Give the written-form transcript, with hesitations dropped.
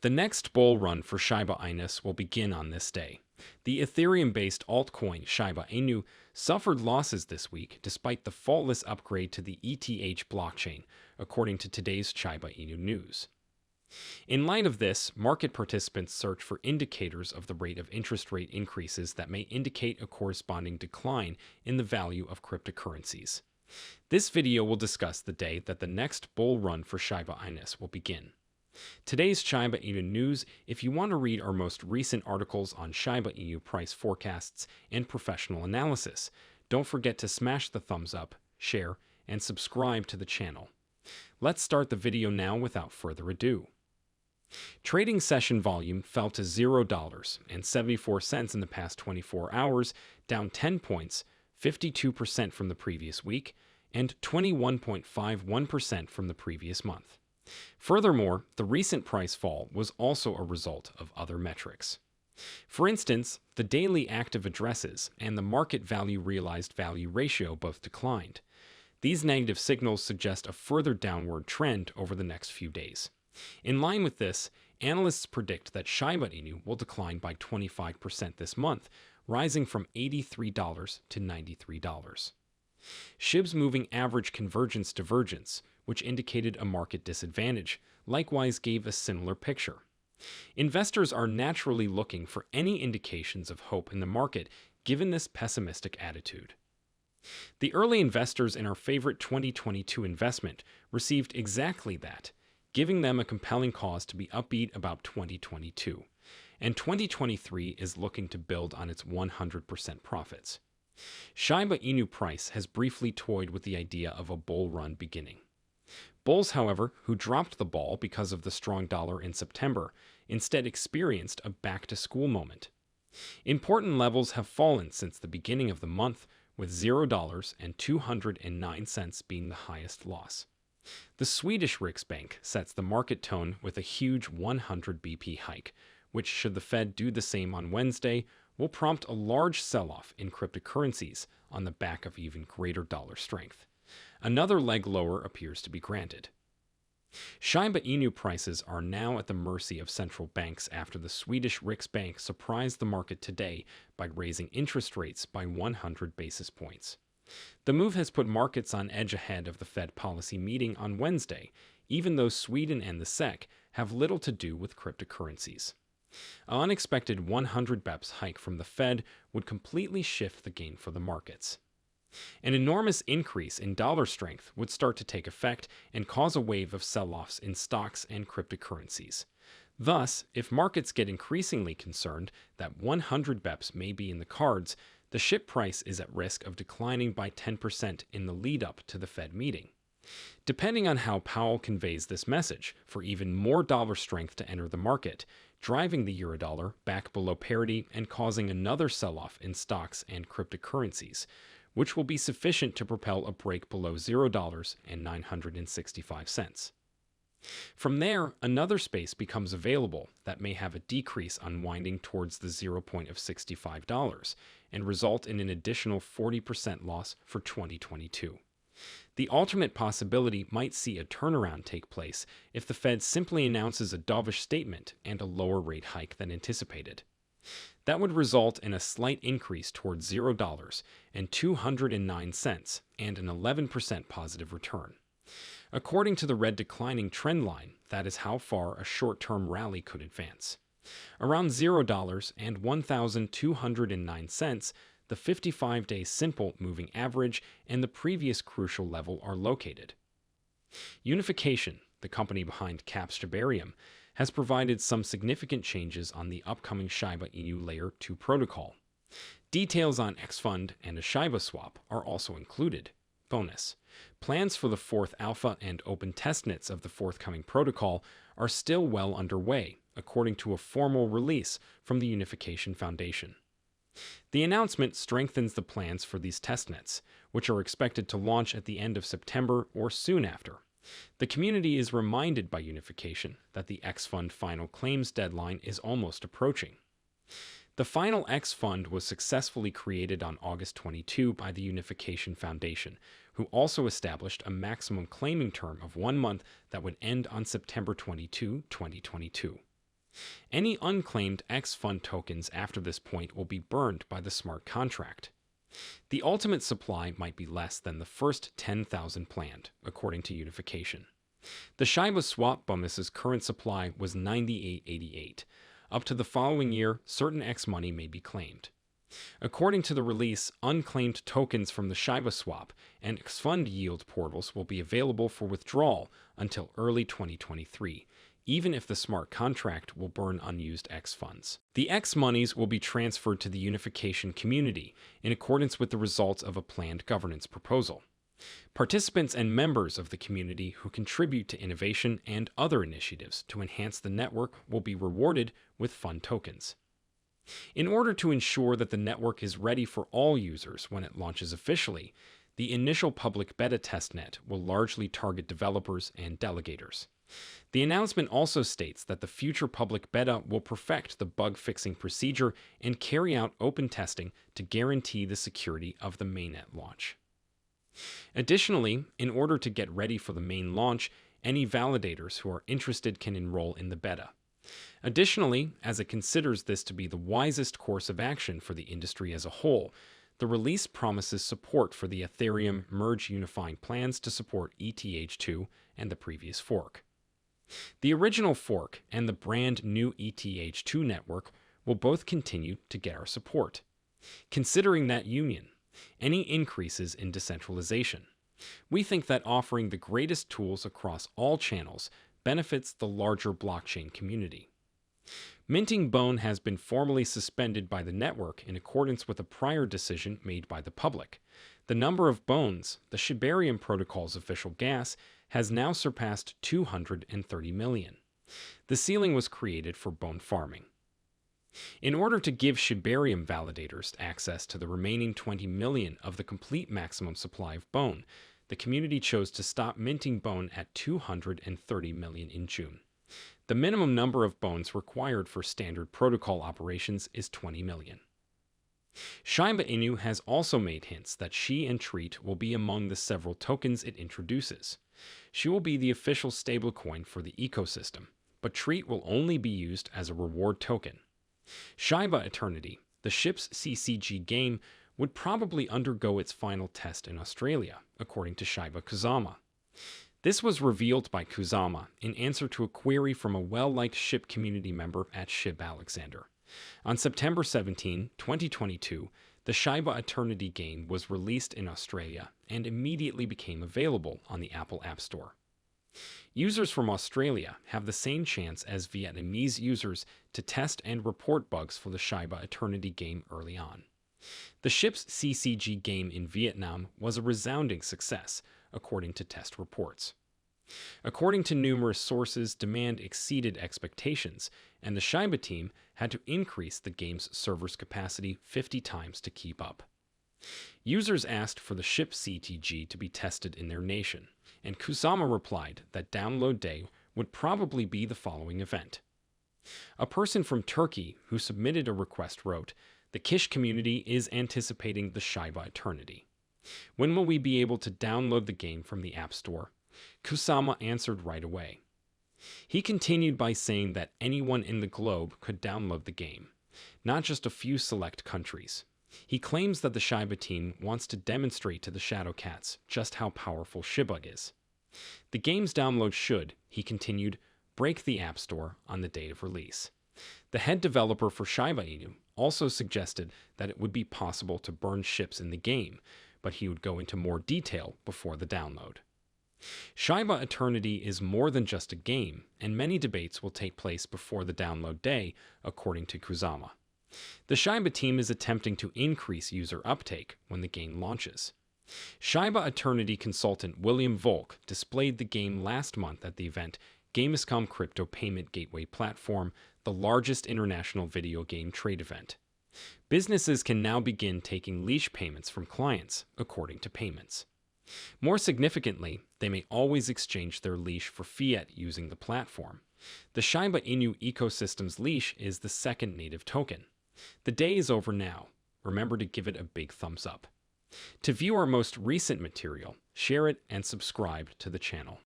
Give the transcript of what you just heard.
The next bull run for Shiba Inu will begin on this day. The Ethereum-based altcoin Shiba Inu suffered losses this week despite the faultless upgrade to the ETH blockchain, according to today's Shiba Inu news. In light of this, market participants search for indicators of the rate of interest rate increases that may indicate a corresponding decline in the value of cryptocurrencies. This video will discuss the day that the next bull run for Shiba Inu will begin. Today's Shiba Inu news. If you want to read our most recent articles on Shiba Inu price forecasts and professional analysis, don't forget to smash the thumbs up, share, and subscribe to the channel. Let's start the video now without further ado. Trading session volume fell to $0.74 in the past 24 hours, down 10 points, 52% from the previous week, and 21.51% from the previous month. Furthermore, the recent price fall was also a result of other metrics. For instance, the daily active addresses and the market value realized value ratio both declined. These negative signals suggest a further downward trend over the next few days. In line with this, analysts predict that Shiba Inu will decline by 25% this month, rising from $83 to $93. Shib's moving average convergence divergence, which indicated a market disadvantage, likewise gave a similar picture. Investors are naturally looking for any indications of hope in the market given this pessimistic attitude. The early investors in our favorite 2022 investment received exactly that, giving them a compelling cause to be upbeat about 2022, and 2023 is looking to build on its 100% profits. Shiba Inu price has briefly toyed with the idea of a bull run beginning. Bulls, however, who dropped the ball because of the strong dollar in September, instead experienced a back-to-school moment. Important levels have fallen since the beginning of the month, with $0 and 209 cents being the highest loss. The Swedish Riksbank sets the market tone with a huge 100 BP hike, which, should the Fed do the same on Wednesday, will prompt a large sell-off in cryptocurrencies on the back of even greater dollar strength. Another leg lower appears to be granted. Shiba Inu prices are now at the mercy of central banks after the Swedish Riksbank surprised the market today by raising interest rates by 100 basis points. The move has put markets on edge ahead of the Fed policy meeting on Wednesday, even though Sweden and the SEK have little to do with cryptocurrencies. An unexpected 100 BEPS hike from the Fed would completely shift the game for the markets. An enormous increase in dollar strength would start to take effect and cause a wave of sell-offs in stocks and cryptocurrencies. Thus, if markets get increasingly concerned that 100 BEPS may be in the cards, the SHIB price is at risk of declining by 10% in the lead-up to the Fed meeting. Depending on how Powell conveys this message, for even more dollar strength to enter the market, driving the eurodollar back below parity and causing another sell-off in stocks and cryptocurrencies, which will be sufficient to propel a break below $0 and 965 cents. From there, another space becomes available that may have a decrease unwinding towards the 0 point of $65 and result in an additional 40% loss for 2022. The alternate possibility might see a turnaround take place if the Fed simply announces a dovish statement and a lower rate hike than anticipated. That would result in a slight increase towards $0 and 209 cents and an 11% positive return. According to the red declining trend line, that is how far a short-term rally could advance. Around $0 and 1,209 cents, the 55-day simple moving average and the previous crucial level are located. Unification, the company behind Shibarium, has provided some significant changes on the upcoming Shiba Inu Layer 2 protocol. Details on XFund and a shibaswap are also included. Bonus: plans for the fourth alpha and open testnets of the forthcoming protocol are still well underway, according to a formal release from the Unification Foundation. The announcement strengthens the plans for these testnets, which are expected to launch at the end of September or soon after. The community is reminded by Unification that the XFund final claims deadline is almost approaching. The final X fund was successfully created on August 22 by the Unification Foundation, who also established a maximum claiming term of 1 month that would end on September 22, 2022. Any unclaimed X fund tokens after this point will be burned by the smart contract. The ultimate supply might be less than the first 10,000 planned, according to Unification. The shibaswap bonus's current supply was 9888. Up to the following year, certain X money may be claimed. According to the release, unclaimed tokens from the shibaswap and X fund yield portals will be available for withdrawal until early 2023, even if the smart contract will burn unused X funds. The X monies will be transferred to the Unification community in accordance with the results of a planned governance proposal. Participants and members of the community who contribute to innovation and other initiatives to enhance the network will be rewarded with fund tokens. In order to ensure that the network is ready for all users when it launches officially, the initial public beta testnet will largely target developers and delegators. The announcement also states that the future public beta will perfect the bug-fixing procedure and carry out open testing to guarantee the security of the mainnet launch. Additionally, in order to get ready for the main launch, any validators who are interested can enroll in the beta. Additionally, as it considers this to be the wisest course of action for the industry as a whole, the release promises support for the Ethereum merge unifying plans to support ETH2 and the previous fork. The original fork and the brand new ETH2 network will both continue to get our support. Considering that union, any increases in decentralization, we think that offering the greatest tools across all channels benefits the larger blockchain community. Minting Bone has been formally suspended by the network in accordance with a prior decision made by the public. The number of bones, the Shibarium protocol's official gas, has now surpassed 230 million. The ceiling was created for bone farming. In order to give Shibarium validators access to the remaining 20 million of the complete maximum supply of bone, the community chose to stop minting bone at 230 million in June. The minimum number of bones required for standard protocol operations is 20 million. Shiba Inu has also made hints that she and Treat will be among the several tokens it introduces. She will be the official stablecoin for the ecosystem, but Treat will only be used as a reward token. Shiba Eternity, the ship's CCG game, would probably undergo its final test in Australia, according to Shiba Kusama. This was revealed by Kusama in answer to a query from a well-liked Shib community member at Shib Alexander. On September 17, 2022, the Shiba Eternity game was released in Australia and immediately became available on the Apple App Store. Users from Australia have the same chance as Vietnamese users to test and report bugs for the Shiba Eternity game early on. The ship's CCG game in Vietnam was a resounding success, according to test reports. According to numerous sources, demand exceeded expectations, and the Shiba team had to increase the game's server's capacity 50 times to keep up. Users asked for the ship CTG to be tested in their nation, and Kusama replied that download day would probably be the following event. A person from Turkey who submitted a request wrote, "The Kish community is anticipating the Shiba Eternity. When will we be able to download the game from the App Store?" Kusama answered right away. He continued by saying that anyone in the globe could download the game, not just a few select countries. He claims that the Shiba team wants to demonstrate to the Shadowcats just how powerful Shibug is. The game's download should, he continued, break the App Store on the date of release. The head developer for Shiba Inu also suggested that it would be possible to burn ships in the game, but he would go into more detail before the download. Shiba Eternity is more than just a game, and many debates will take place before the download day, according to Kusama. The Shiba team is attempting to increase user uptake when the game launches. Shiba Eternity consultant William Volk displayed the game last month at the event Gamescom Crypto Payment Gateway Platform, the largest international video game trade event. Businesses can now begin taking leash payments from clients, according to payments. More significantly, they may always exchange their leash for fiat using the platform. The Shiba Inu ecosystem's leash is the second native token. The day is over now. Remember to give it a big thumbs up. To view our most recent material, share it and subscribe to the channel.